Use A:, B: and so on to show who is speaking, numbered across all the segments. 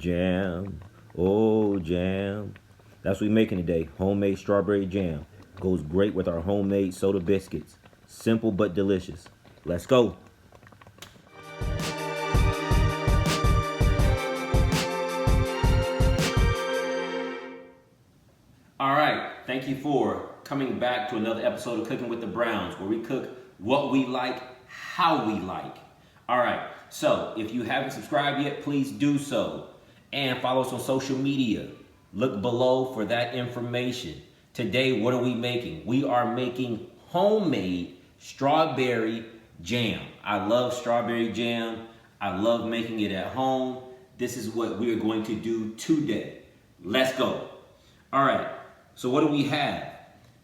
A: Jam, oh jam. That's what we're making today. Homemade strawberry jam. Goes great with our homemade soda biscuits. Simple but delicious. Let's go. All right, thank you for coming back to another episode of Cooking with the Browns, where we cook what we like, how we like. All right, so if you haven't subscribed yet, please do so. And follow us on social media. Look below for that information. Today, what are we making? We are making homemade strawberry jam. I love strawberry jam. I love making it at home. This is what we are going to do today. Let's go. All right, so what do we have?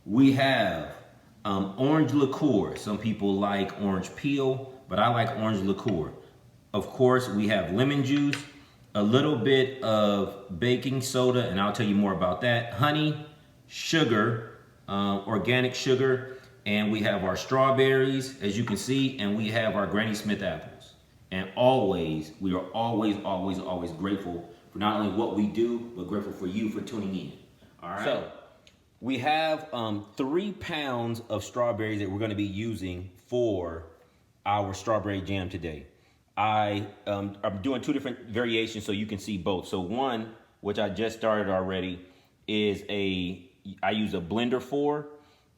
A: We have orange liqueur. Some people like orange peel, but I like orange liqueur. Of course, we have lemon juice, a little bit of baking soda, and I'll tell you more about that. Honey, sugar, organic sugar, and we have our strawberries, as you can see, and we have our Granny Smith apples. And we are always grateful for not only what we do, but grateful for you for tuning in. All right. So we have 3 pounds of strawberries that we're going to be using for our strawberry jam today. I'm doing 2 different variations so you can see both. So one, which I just started already, is I use a blender for,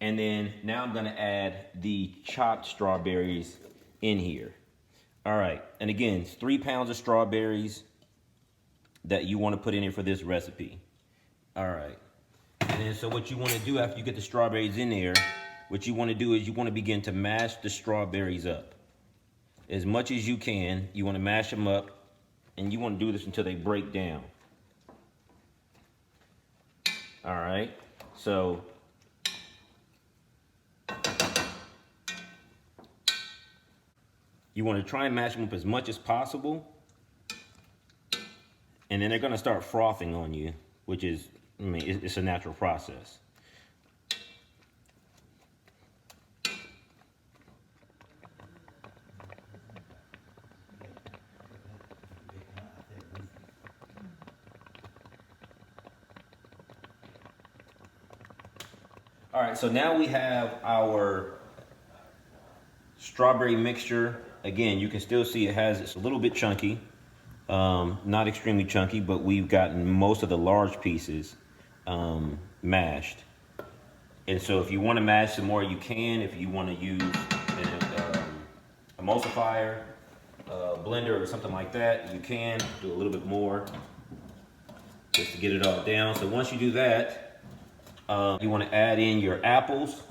A: and then now I'm going to add the chopped strawberries in here. All right, and again, it's 3 pounds of strawberries that you want to put in here for this recipe. All right. And then so what you want to do after you get the strawberries in there, what you want to do is you want to begin to mash the strawberries up. As much as you can, you want to mash them up, and you want to do this until they break down. All right, so you want to try and mash them up as much as possible, and then they're going to start frothing on you, which is, it's a natural process. All right, so now we have our strawberry mixture. Again, you can still see it's a little bit chunky, not extremely chunky, but we've gotten most of the large pieces mashed. And so if you want to mash some more, you can. If you want to use an emulsifier, blender, or something like that, you can do a little bit more just to get it all down. So once you do that, you want to add in your apples.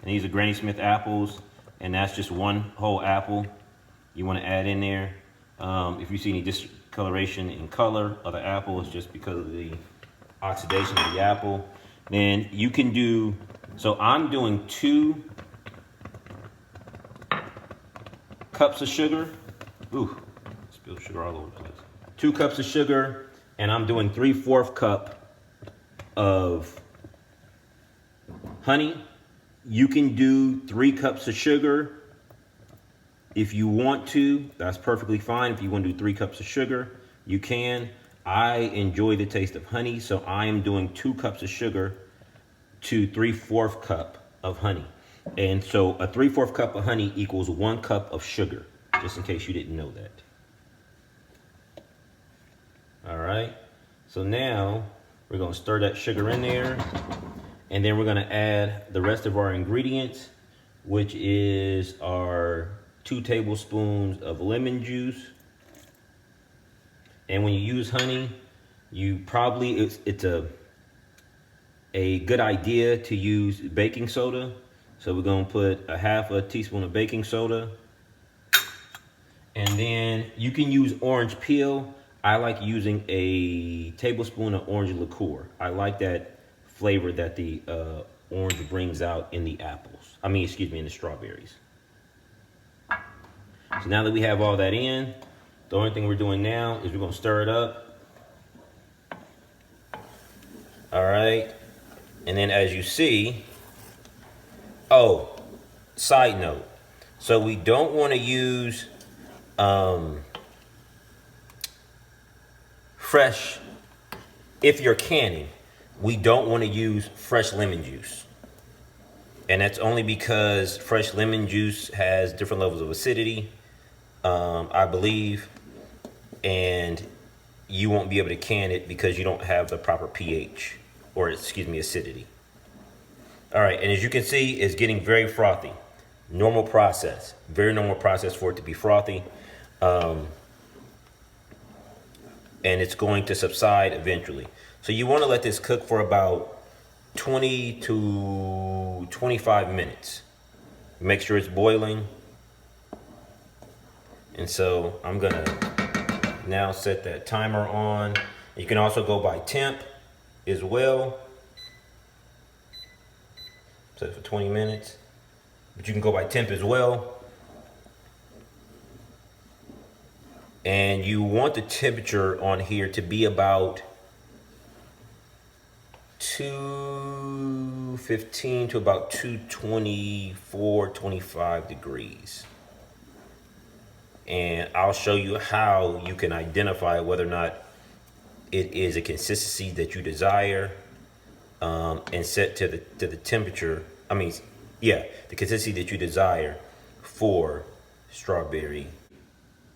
A: And these are Granny Smith apples, and that's just one whole apple you want to add in there. If you see any discoloration in color of the apple, it's just because of the oxidation of the apple. Then you can do, so I'm doing 2 cups of sugar. Ooh, spilled sugar all over the place. 2 cups of sugar, and I'm doing 3/4 cup of honey. You can do 3 cups of sugar if you want to. That's perfectly fine. If you want to do 3 cups of sugar, you can. I enjoy the taste of honey, so I am doing 2 cups of sugar to 3/4 cup of honey. And so a 3/4 cup of honey equals 1 cup of sugar, just in case you didn't know that. All right, so now we're going to stir that sugar in there, and then we're going to add the rest of our ingredients, which is our 2 tablespoons of lemon juice. And when you use honey, you probably, it's a good idea to use baking soda. So we're going to put a 1/2 teaspoon of baking soda, and then you can use orange peel. I like using a tablespoon of orange liqueur. I like that flavor that the orange brings out in the apples. In the strawberries. So now that we have all that in, the only thing we're doing now is we're going to stir it up. All right. And then as you see, side note. So we don't want to use fresh, if you're canning, we don't want to use fresh lemon juice. And that's only because fresh lemon juice has different levels of acidity, I believe, and you won't be able to can it because you don't have the proper pH, or excuse me, acidity. All right, and as you can see, it's getting very frothy. Normal process, very normal process for it to be frothy. And it's going to subside eventually. So you want to let this cook for about 20 to 25 minutes. Make sure it's boiling. And so I'm gonna now set that timer on. You can also go by temp as well. Set it for 20 minutes. But you can go by temp as well. And you want the temperature on here to be about 215 to about 224, 25 degrees. And I'll show you how you can identify whether or not it is a consistency that you desire, and set to the temperature. The consistency that you desire for strawberry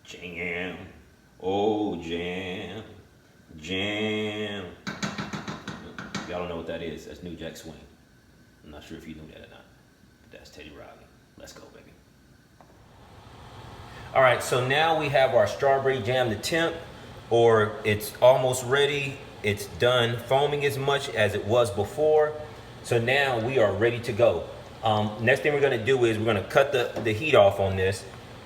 A: jam. Oh, jam. Y'all don't know what that is. That's New Jack Swing. I'm not sure if you knew that or not. But that's Teddy Riley. Let's go, baby. All right, so now we have our strawberry jam to temp, or it's almost ready. It's done foaming as much as it was before. So now we are ready to go. Next thing we're gonna do is we're gonna cut the heat off on this.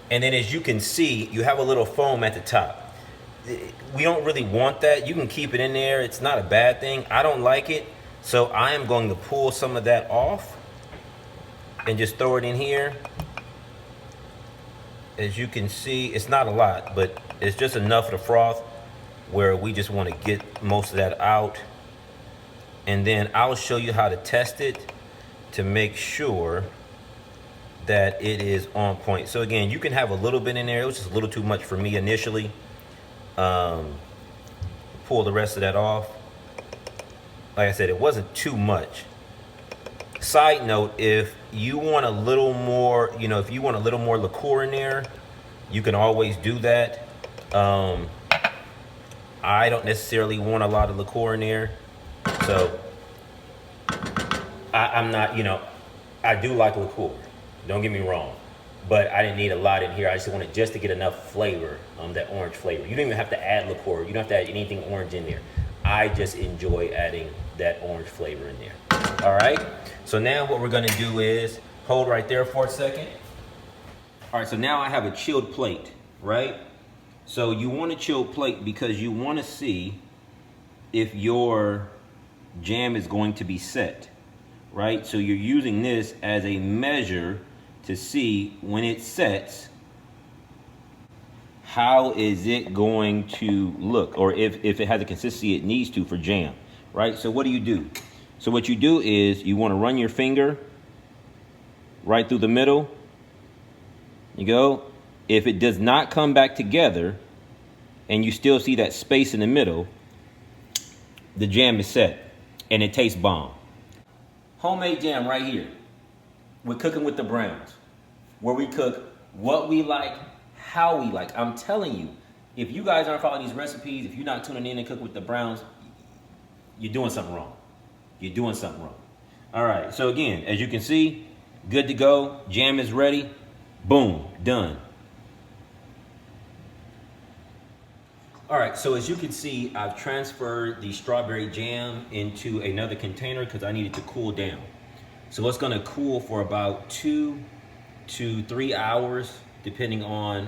A: And then as you can see, you have a little foam at the top. We don't really want that. You can keep it in there. It's not a bad thing. I don't like it. So I am going to pull some of that off and just throw it in here. As you can see, it's not a lot, but it's just enough of the froth where we just want to get most of that out. And then I'll show you how to test it to make sure that it is on point. So again, you can have a little bit in there. It was just a little too much for me initially. Pull the rest of that off. Like I said, it wasn't too much. Side note, if you want a little more, if you want a little more liqueur in there, you can always do that. I don't necessarily want a lot of liqueur in there. So I'm not, I do like liqueur. Don't get me wrong. But I didn't need a lot in here. I just wanted just to get enough flavor, that orange flavor. You don't even have to add liqueur. You don't have to add anything orange in there. I just enjoy adding that orange flavor in there. All right. So now what we're gonna do is hold right there for a second. All right. So now I have a chilled plate, right? So you want a chilled plate because you want to see if your jam is going to be set, right? So you're using this as a measure to see when it sets, how is it going to look, or if it has a consistency it needs to for jam, right? So what do you do? So what you do is you want to run your finger right through the middle. You go. If it does not come back together and you still see that space in the middle, the jam is set and it tastes bomb. Homemade jam right here. We're cooking with the Browns, where we cook what we like, how we like. I'm telling you, if you guys aren't following these recipes, if you're not tuning in and cook with the Browns, you're doing something wrong. You're doing something wrong. All right, so again, as you can see, good to go. Jam is ready. Boom, done. All right, so as you can see, I've transferred the strawberry jam into another container because I need it to cool down. So it's gonna cool for about 2 to 3 hours, depending on,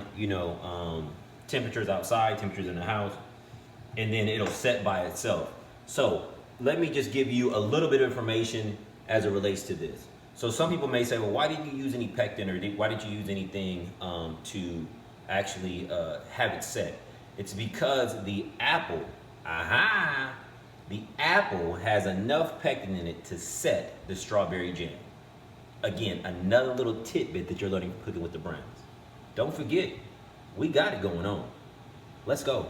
A: temperatures outside, temperatures in the house, and then it'll set by itself. So let me just give you a little bit of information as it relates to this. So some people may say, well, why didn't you use any pectin, or why didn't you use anything to actually have it set? It's because the apple, the apple has enough pectin in it to set the strawberry jam. Again, another little tidbit that you're learning cooking with the Browns. Don't forget, We got it going on. Let's go.